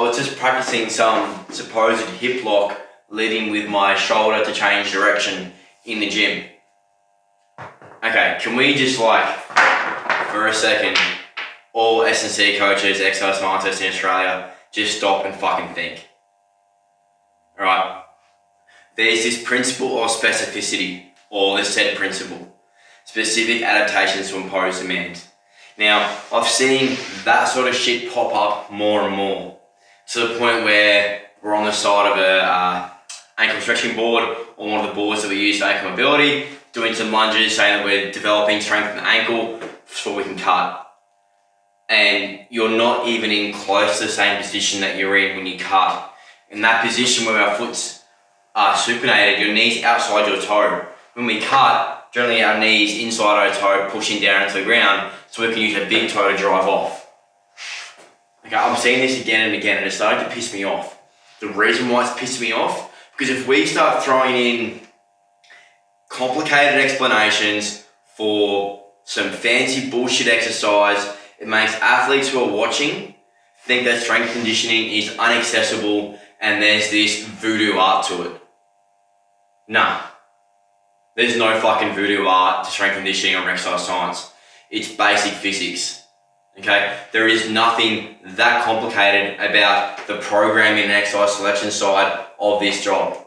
was just practicing some supposed hip lock leading with my shoulder to change direction in the gym. Okay, can we just for a second, all S&C coaches, exercise scientists in Australia, just stop and fucking think. Alright, there's this principle of specificity, or the SAID principle, specific adaptations to impose demands. Now, I've seen that sort of shit pop up more and more, to the point where we're on the side of a ankle stretching board, or one of the boards that we use for ankle mobility, doing some lunges, saying that we're developing strength in the ankle so we can cut. And you're not even in close to the same position that you're in when you cut. In that position where our foot's supinated, your knee's outside your toe. When we cut, generally our knee's inside our toe, pushing down into the ground, so we can use a big toe to drive off. Okay, I'm seeing this again and again, and it's starting to piss me off. The reason why it's pissing me off, because if we start throwing in complicated explanations for some fancy bullshit exercise, it makes athletes who are watching think that strength conditioning is inaccessible and there's this voodoo art to it. Nah. There's no fucking voodoo art to strength conditioning or exercise science. It's basic physics. Okay? There is nothing that complicated about the programming and exercise selection side of this job.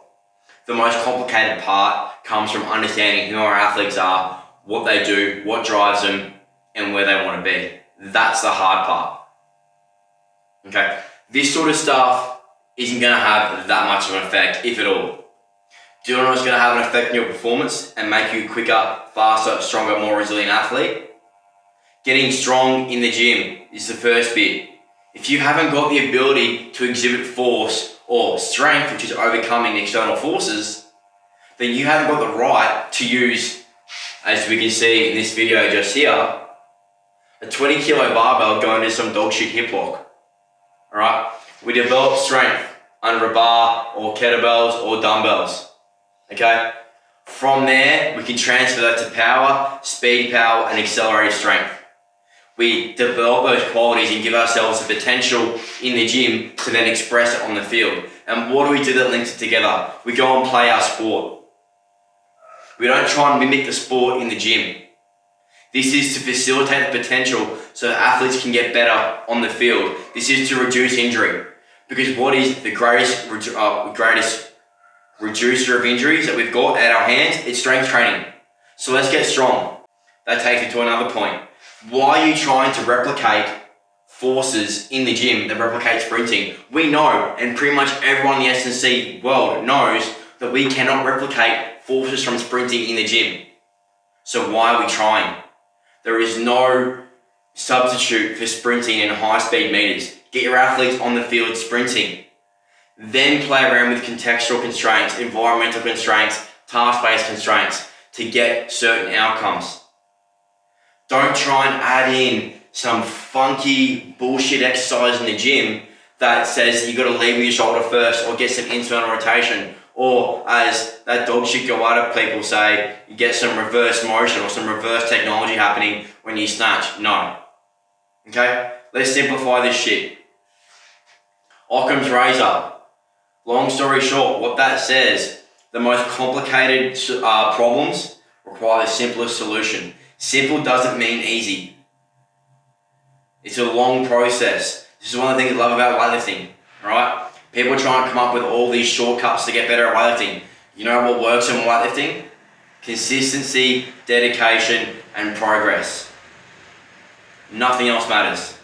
The most complicated part comes from understanding who our athletes are, what they do, what drives them, and where they want to be. That's the hard part. Okay? This sort of stuff isn't going to have that much of an effect, if at all. Do you know what's going to have an effect on your performance and make you a quicker, faster, stronger, more resilient athlete? Getting strong in the gym is the first bit. If you haven't got the ability to exhibit force or strength, which is overcoming external forces, then you haven't got the right to use, as we can see in this video just here, a 20 kilo barbell going to some dog shit hip lock. Alright? We develop strength under a bar or kettlebells or dumbbells. Okay? From there, we can transfer that to power, speed, power, and accelerated strength. We develop those qualities and give ourselves the potential in the gym to then express it on the field. And what do we do that links it together? We go and play our sport. We don't try and mimic the sport in the gym. This is to facilitate the potential so that athletes can get better on the field. This is to reduce injury. Because what is the greatest reducer of injuries that we've got at our hands? It's strength training. So let's get strong. That takes me to another point. Why are you trying to replicate forces in the gym that replicate sprinting? We know, and pretty much everyone in the S&C world knows, that we cannot replicate forces from sprinting in the gym. So why are we trying? There is no substitute for sprinting in high speed meters. Get your athletes on the field sprinting. Then play around with contextual constraints, environmental constraints, task-based constraints to get certain outcomes. Don't try and add in some funky bullshit exercise in the gym that says you got to lead with your shoulder first or get some internal rotation, or as that dog shit go out of people say, you get some reverse motion or some reverse technology happening when you snatch. No. Okay? Let's simplify this shit. Occam's razor. Long story short, what that says, the most complicated problems require the simplest solution. Simple doesn't mean easy. It's a long process. This is one of the things I love about weightlifting, right? People try and come up with all these shortcuts to get better at weightlifting. You know what works in weightlifting? Consistency, dedication, and progress. Nothing else matters.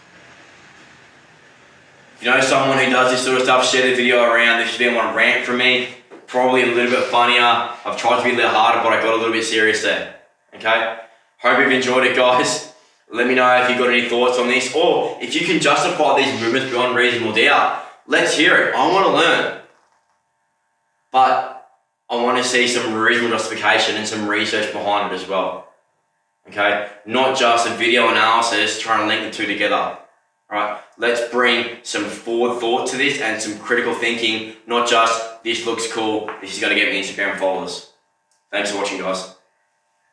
If you know someone who does this sort of stuff, share the video around. This should be one rant from me. Probably a little bit funnier. I've tried to be a little harder, but I got a little bit serious there. Okay? Hope you've enjoyed it, guys. Let me know if you've got any thoughts on this, or if you can justify these movements beyond reasonable doubt. Let's hear it. I want to learn. But I want to see some reasonable justification and some research behind it as well. Okay? Not just a video analysis trying to link the two together. Alright? Let's bring some forward thought to this and some critical thinking, not just this looks cool, this is going to get me Instagram followers. Thanks for watching, guys.